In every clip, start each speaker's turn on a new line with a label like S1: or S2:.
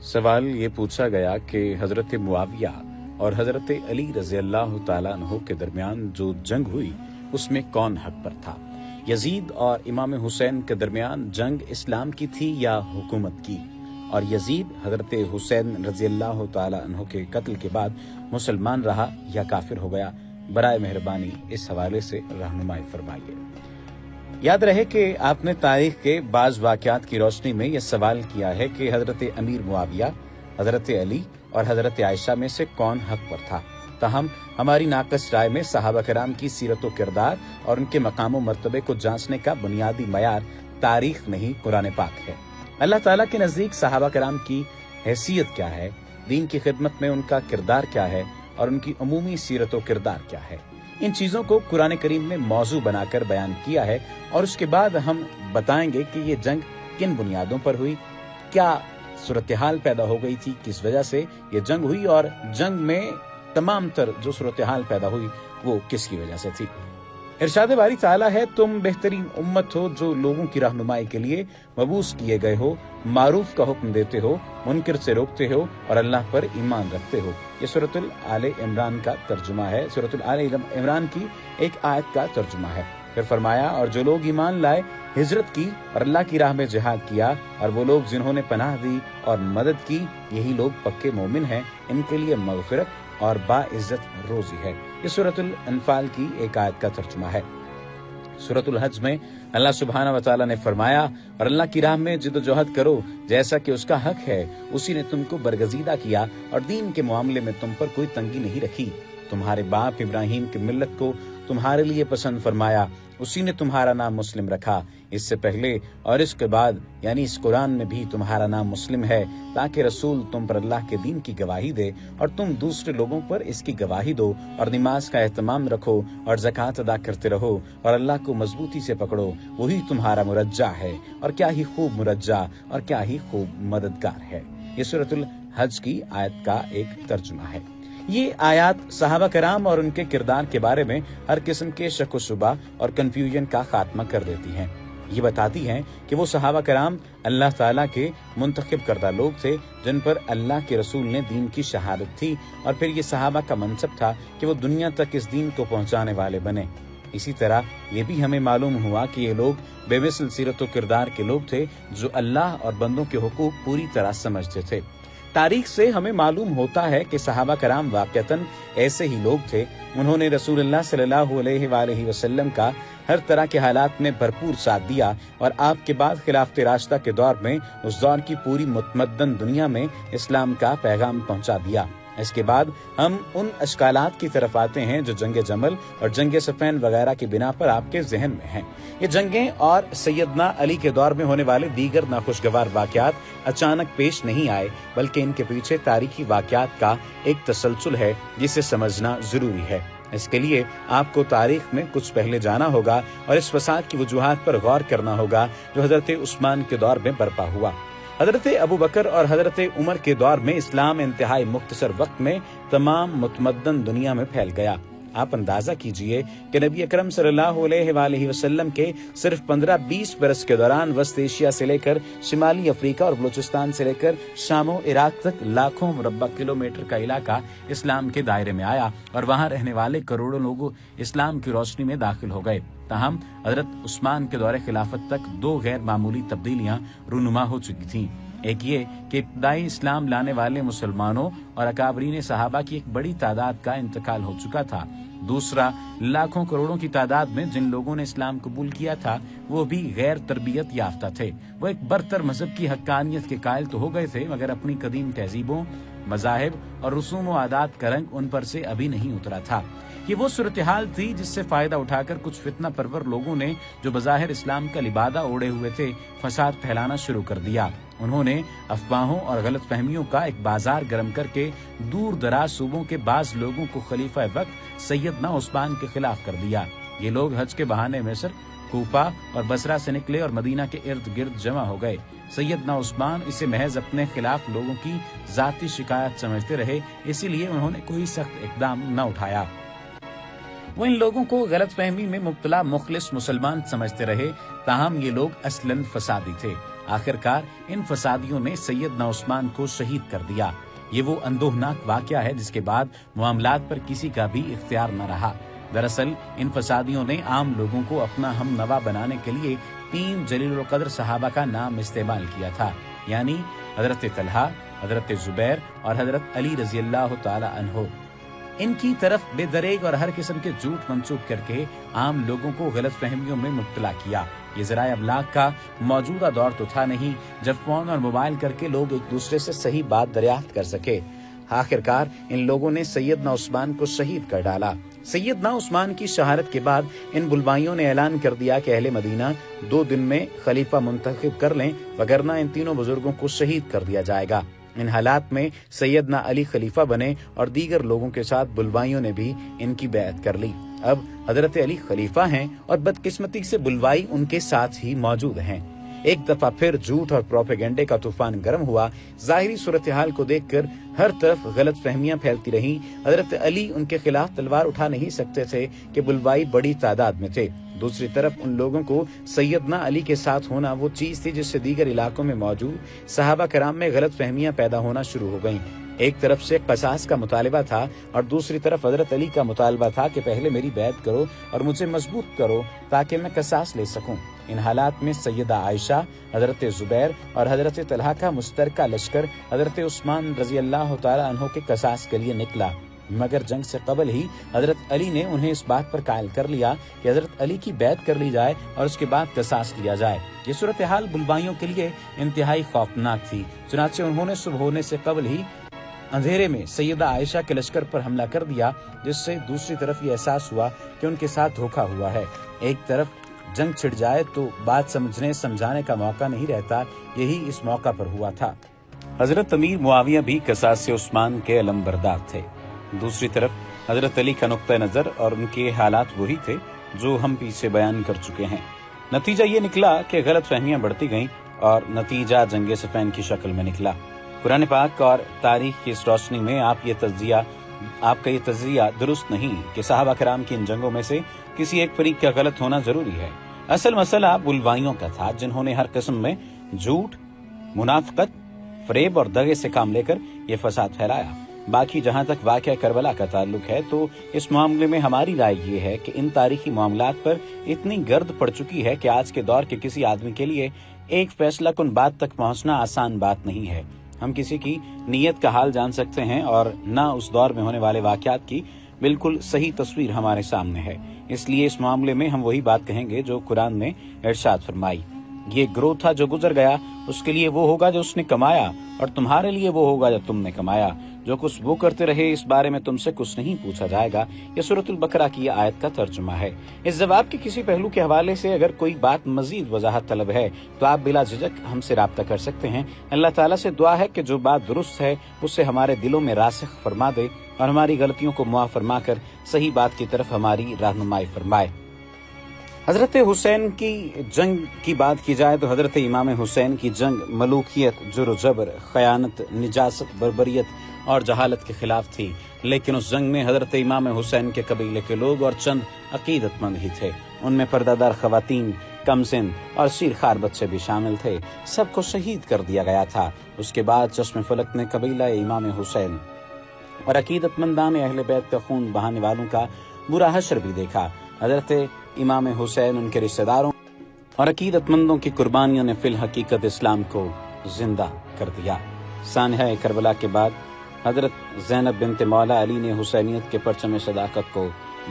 S1: सवाल ये पूछा गया कि हजरत मुआविया और हजरत अली रजी अल्लाह तआला अन्हु के दरमियान जो जंग हुई उसमें कौन हक पर था। यजीद और इमाम हुसैन के दरमियान जंग इस्लाम की थी या हुकूमत की, और यजीद हजरत हुसैन रजी अल्लाह तआला अन्हु के कत्ल के बाद मुसलमान रहा या काफिर हो गया। बराए मेहरबानी इस हवाले से रहनुमाई फरमाइए। याद रहे कि आपने तारीख के बाज वाक़यात की रोशनी में यह सवाल किया है कि हजरत अमीर मुआविया, हजरत अली और हजरत आयशा में से कौन हक पर था। ताहम हमारी नाक़स राय में सहाबा कराम की सीरत व किरदार और उनके मकाम व मर्तबे को जांचने का बुनियादी मयार तारीख नहीं कुरान पाक है। अल्लाह ताला के नज़दीक सहाबा कराम की हैसियत क्या है, दीन की खिदमत में उनका किरदार क्या है और उनकी अमूमी सीरत व किरदार क्या है, इन चीज़ों को कुरान करीम में मौजू बनाकर बयान किया है। और उसके बाद हम बताएंगे कि ये जंग किन बुनियादों पर हुई, क्या सूरत हाल पैदा हो गई थी, किस वजह से ये जंग हुई, और जंग में तमाम तर जो सूरत हाल पैदा हुई वो किसकी वजह से थी। इरशाद बारी ताला है, तुम बेहतरीन उम्मत हो जो लोगों की रहनुमाई के लिए मबूस किए गए हो, मारूफ का हुक्म देते हो, मुनकर से रोकते हो और अल्लाह पर ईमान रखते हो। ये सूरतुल आले इमरान का तर्जुमा है, सूरतुल आले इमरान की एक आयत का तर्जुमा है। फिर फरमाया, और जो लोग ईमान लाए, हिजरत की और अल्लाह की राह में जिहाद किया, और वो लोग जिन्होंने पनाह दी और मदद की, यही लोग पक्के मोमिन हैं, इनके लिए मगफिरत और बाइज्जत रोजी है। ये सूरतुल अनफाल की एक आयत का तर्जुमा है। सूरतुल हज में अल्लाह सुब्हानहू व तआला ने फरमाया, और अल्लाह की राह में जिद्दोजहद करो जैसा कि उसका हक है, उसी ने तुमको बरगजीदा किया और दीन के मामले में तुम पर कोई तंगी नहीं रखी। तुम्हारे बाप इब्राहिम की मिल्लत को तुम्हारे लिए पसंद फरमाया, उसी ने तुम्हारा नाम मुस्लिम रखा। इससे पहले और इसके बाद यानी इस कुरान में भी तुम्हारा नाम मुस्लिम है, ताकि रसूल तुम पर अल्लाह के दीन की गवाही दे और तुम दूसरे लोगों पर इसकी गवाही दो, और नमाज का एहतमाम रखो और ज़कात अदा करते रहो और अल्लाह को मजबूती से पकड़ो, वही तुम्हारा मुरज्जा है, और क्या ही खूब मुरज्जा और क्या ही खूब मददगार है। ये सूरतुल हज की आयत का एक तर्जुमा है। ये आयत सहाबा कराम और उनके किरदार के बारे में हर किस्म के शक व शुबा और कंफ्यूजन का खात्मा कर देती हैं। ये बताती हैं कि वो सहाबा कराम अल्लाह ताला के मुंतखब करदा लोग थे, जिन पर अल्लाह के रसूल ने दीन की शहादत थी, और फिर ये सहाबा का मनसब था कि वो दुनिया तक इस दीन को पहुंचाने वाले बने। इसी तरह ये भी हमें मालूम हुआ कि ये लोग बेमिसल सीरत व किरदार के लोग थे, जो अल्लाह और बंदों के हुकूक पूरी तरह समझते थे। तारीख से हमें मालूम होता है कि सहाबा कराम वाक़तन ऐसे ही लोग थे। उन्होंने रसूलुल्लाह सल्लल्लाहु अलैहि वसल्लम का हर तरह के हालात में भरपूर साथ दिया, और आपके बाद खिलाफत राशिदा के दौर में उस दौर की पूरी मुतमद्दन दुनिया में इस्लाम का पैगाम पहुंचा दिया। इसके बाद हम उन अशकालात की तरफ आते हैं जो जंग जमल और जंग सफैन वगैरह की बिना पर आपके जहन में हैं। ये जंगें और सैयदना अली के दौर में होने वाले दीगर नाखुशगवार वाक़यात अचानक पेश नहीं आए, बल्कि इनके पीछे तारीखी वाक़यात का एक तसलसल है जिसे समझना जरूरी है। इसके लिए आपको तारीख में कुछ पहले जाना होगा और इस फसाद की वजूहात पर गौर करना होगा जो हजरत उस्मान के दौर में बर्पा हुआ। हजरत अबू बकर और हजरत उमर के दौर में इस्लाम इंतहाई मुख्तसर वक्त में तमाम मुतमद्दन दुनिया में फैल गया। आप अंदाजा कीजिए कि नबी अकरम सल्लल्लाहु अलैहि वसल्लम के सिर्फ 15-20 बरस के दौरान वस्त एशिया से लेकर शिमाली अफ्रीका और बलूचिस्तान से लेकर शाम और इराक तक लाखों मुरब्बा किलोमीटर का इलाका इस्लाम के दायरे में आया, और वहां रहने वाले करोड़ों लोग इस्लाम की रोशनी में दाखिल हो गए। ताहम हजरत उस्मान के दौरे खिलाफत तक दो गैर मामूली तब्दीलियां रूनुमा हो चुकी थीं। एक ये कि इब्तदाई इस्लाम लाने वाले मुसलमानों और अकाबरीन सहाबा की एक बड़ी तादाद का इंतकाल हो चुका था। दूसरा, लाखों करोड़ों की तादाद में जिन लोगों ने इस्लाम कबूल किया था वो भी गैर तरबियत याफ्ता थे। वो एक बरतर मजहब की हक्कानियत के कायल तो हो गए थे, मगर अपनी कदीम तहजीबों, मजाहिब और रसूम व आदात का रंग उन पर से अभी नहीं उतरा था। ये वो सूरत हाल थी जिससे फायदा उठाकर कुछ फितना परवर लोगों ने, जो बज़ाहिर इस्लाम का लिबादा ओढ़े हुए थे, फसाद फैलाना शुरू कर दिया। उन्होंने अफवाहों और गलत फहमियों का एक बाजार गर्म करके दूर दराज सूबों के बाज लोगों को खलीफा वक्त सैयदना उस्मान के खिलाफ कर दिया। ये लोग हज के बहाने मिस्र, कूफा और बसरा से निकले और मदीना के इर्द गिर्द जमा हो गए। सैयदना उस्मान इसे महज अपने खिलाफ लोगों की जाती शिकायत समझते रहे, इसीलिए उन्होंने कोई सख्त इकदाम न उठाया। वो इन लोगों को गलत फहमी में मुब्तला मुखलिस मुसलमान समझते रहे, ताहम ये लोग असलन फसादी थे। आखिरकार इन फसादियों ने सैयदना उस्मान को शहीद कर दिया। ये वो अंदोहनाक वाकया है जिसके बाद मामलात पर किसी का भी इख्तियार न रहा। दरअसल इन फसादियों ने आम लोगों को अपना हम नवा बनाने के लिए 3 जलील कदर सहाबा का नाम इस्तेमाल किया था, यानी हजरत तलहा, हजरत जुबैर और हजरत अली रजी अल्लाह तआला अन्हो। इनकी तरफ बेदरेग और हर किस्म के झूठ मंसूब करके आम लोगों को गलत फहमियों में मुब्तला किया। ये ज़राए अबलाग का मौजूदा दौर तो था नहीं जब फोन और मोबाइल करके लोग एक दूसरे से सही बात दरियाफ्त कर सके। आखिरकार इन लोगों ने सैयदना उस्मान को शहीद कर डाला। सैयदना उस्मान की शहादत के बाद इन बुलवाइयों ने ऐलान कर दिया कि अहले मदीना 2 दिन में खलीफा मुंतखब कर लें, वगरना इन तीनों बुजुर्गों को शहीद कर दिया जाएगा। इन हालात में सैयदना अली खलीफा बने और दीगर लोगों के साथ बुलवाइयों ने भी इनकी बैअत कर ली। अब हजरत अली खलीफा हैं और बदकिस्मती से बुलवाई उनके साथ ही मौजूद हैं। एक दफा फिर झूठ और प्रोपेगेंडे का तूफान गर्म हुआ। जाहिरी सूरत हाल को देखकर हर तरफ गलत फहमियां फैलती रहीं। हजरत अली उनके खिलाफ तलवार उठा नहीं सकते थे कि बुलवाई बड़ी तादाद में थे। दूसरी तरफ उन लोगों को सैयदना अली के साथ होना वो चीज थी जिससे दीगर इलाकों में मौजूद सहाबा कराम में गलत फहमियां पैदा होना शुरू हो गईं। एक तरफ से कसास का मुतालबा था और दूसरी तरफ हजरत अली का मुतालबा था कि पहले मेरी बैत करो और मुझे मजबूत करो ताकि मैं कसास ले सकूं। इन हालात में सैयदा आयशा, हजरत जुबैर और हजरत तलहा का मुश्तरका लश्कर हजरत उस्मान रजी अल्लाह तआला अन्हो के कसास के लिए निकला, मगर जंग से कबल ही हजरत अली ने उन्हें इस बात पर कायल कर लिया कि हजरत अली की बैत कर ली जाए और उसके बाद कसास लिया जाए। ये सूरत हाल बुलवाइयों के लिए इंतहाई खौफनाक थी। चुनाचे उन्होंने सुबह होने से कबल ही अंधेरे में सैयदा आयशा के लश्कर पर हमला कर दिया, जिससे दूसरी तरफ ये एहसास हुआ कि उनके साथ धोखा हुआ है। एक तरफ जंग छिड़ जाए तो बात समझने समझाने का मौका नहीं रहता, यही इस मौका पर हुआ था। हजरत अमीर मुआविया भी कसास से उस्मान के अलमबरदार थे। दूसरी तरफ हजरत अली का नुक्ता नजर और उनके हालात वही थे जो हम पीछे बयान कर चुके हैं। नतीजा ये निकला कि गलत फहमियां बढ़ती गईं और नतीजा जंगे सफैन की शक्ल में निकला। कुरान पाक और तारीख की इस रोशनी में आपका ये तज्जिया दुरुस्त नहीं कि सहाबा कराम की इन जंगों में से किसी एक फरीक का गलत होना जरूरी है। असल मसला बुलवाइयों का था जिन्होंने हर किस्म में झूठ, मुनाफिकत, फरेब और दगे से काम लेकर ये फसाद फैलाया। बाकी जहां तक वाक़या करबला का ताल्लुक है तो इस मामले में हमारी राय ये है कि इन तारीखी मामलात पर इतनी गर्द पड़ चुकी है कि आज के दौर के किसी आदमी के लिए एक फैसला कुन बात तक पहुंचना आसान बात नहीं है। हम किसी की नीयत का हाल जान सकते हैं और न उस दौर में होने वाले वाक़यात की बिल्कुल सही तस्वीर हमारे सामने है। इसलिए इस मामले में हम वही बात कहेंगे जो कुरान ने इरशाद फरमाई। ये ग्रोह था जो गुजर गया, उसके लिए वो होगा जो उसने कमाया और तुम्हारे लिए वो होगा जो तुमने कमाया। जो कुछ वो करते रहे इस बारे में तुमसे कुछ नहीं पूछा जाएगा। ये सूरतुल बकरा की आयत का तर्जुमा है। इस जवाब के किसी पहलू के हवाले से अगर कोई बात मजीद वजाहत तलब है तो आप बिला झिझक हमसे राब्ता कर सकते हैं। अल्लाह ताला से दुआ है कि जो बात दुरुस्त है उसे हमारे दिलों में रासिख फरमा दे और हमारी गलतियों को मुआफ फरमा कर सही बात की तरफ हमारी रहनुमाई फरमाए। हजरत हुसैन की जंग की बात की जाए तो हजरत इमाम हुसैन की जंग मलूकियत, जुर जबर, खयानत, निजासत, बर्बरियत और जहालत के खिलाफ थी। लेकिन उस जंग में हजरत इमाम हुसैन के कबीले के लोग और चंद अकीदतमंद ही थे। उनमें पर्दादार खवातीन, कमसिन और शीरखार बच्चे भी शामिल थे। सबको शहीद कर दिया गया था। उसके बाद चश्मे फलक ने कबीला इमाम हुसैन और अकीदतमंदान अहले बैत का खून बहाने वालों का बुरा हशर भी देखा। हजरत इमाम हुसैन, उनके रिश्तेदारों और अकीदतमंदों की कुर्बानियों ने फिल हकीकत इस्लाम को जिंदा कर दिया। सानहा करबला के बाद हजरत ज़ैनब बिनत मौला अली ने हुसैनियत के परचम सदाकत को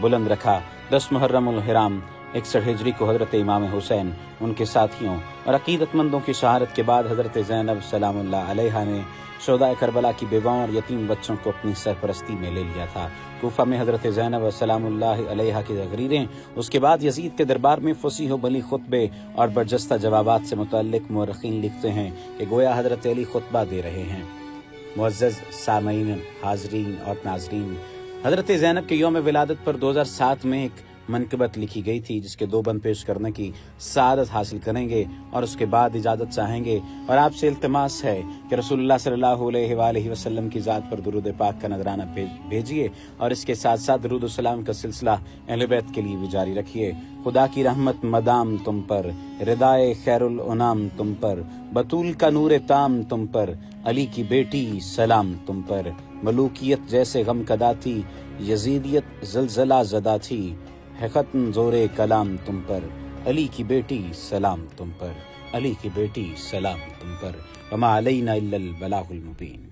S1: बुलंद रखा। 10 मुहर्रमुल हिराम 61 हिजरी को हजरत इमाम हुसैन, उनके साथियों और अकीदतमंदों की शहादत के बाद हजरत ज़ैनब सलामुल्लाह अलैहा ने शोदा करबला की बेवाओं और यतीम बच्चों को अपनी सरपरस्ती में ले लिया था। कूफा में हजरत ज़ैनब सलामुल्लाह अलैहा की तकरीरें, उसके बाद यजीद के दरबार में फसीह बली खुतबे और बरजस्ता जवाबात से मुतल्लिक मुअर्रिखीन लिखते हैं कि गोया हजरत अली खुतबा दे रहे हैं। मुअज़्ज़ज़ सामईन, हाज़रीन और नाज़रीन, हजरत ज़ैनब के यौम विलादत पर 2007 में एक منقبت لکھی گئی تھی، جس کے 2 بند پیش کرنے کی سعادت حاصل کریں گے اور اس کے بعد اجازت چاہیں گے، اور آپ سے التماس ہے کہ رسول اللہ صلی اللہ علیہ وآلہ وسلم کی ذات پر درود پاک کا نذرانہ بھیجیے، اور اس کے ساتھ ساتھ درود و سلام کا سلسلہ اہل بیت کے لیے بھی جاری رکھیے۔ خدا کی رحمت مدام تم پر، ردائے خیر الانام تم پر، بطول کا نور تام تم پر، علی کی بیٹی سلام تم پر، ملوکیت جیسے غم کدا تھی، یزیدیت زلزلہ زدہ تھی، ہے ختم زور کلام تم پر، علی کی بیٹی سلام تم پر، علی کی بیٹی سلام تم پر، وما علینا الا البلاغ المبین۔